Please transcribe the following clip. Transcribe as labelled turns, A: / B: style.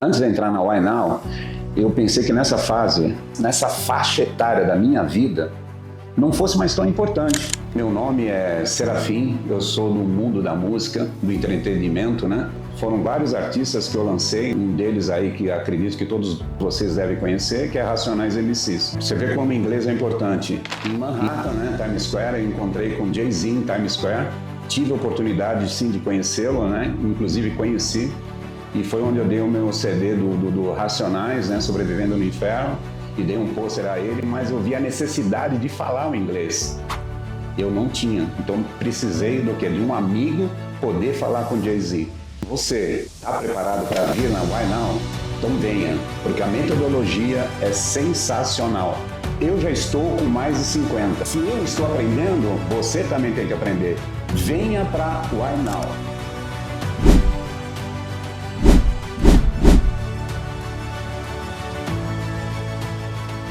A: Antes de entrar na Why Now, eu pensei que nessa fase, nessa faixa etária da minha vida, não fosse mais tão importante. Meu nome é Serafim, eu sou do mundo da música, do entretenimento, né? Foram vários artistas que eu lancei, um deles aí que acredito que todos vocês devem conhecer, que é Racionais MCs. Você vê como o inglês é importante. Em Manhattan, né, Times Square, eu encontrei com Jay-Z em Times Square. Tive a oportunidade, sim, de conhecê-lo, né? Inclusive conheci. E foi onde eu dei o meu CD do Racionais, né, Sobrevivendo no Inferno, e dei um pôster a ele, mas eu vi a necessidade de falar o inglês. Eu não tinha, então precisei do quê? De um amigo poder falar com Jay-Z. Você está preparado para vir na Why Now? Então venha, porque a metodologia é sensacional. Eu já estou com mais de 50. Se eu estou aprendendo, você também tem que aprender. Venha para Why Now.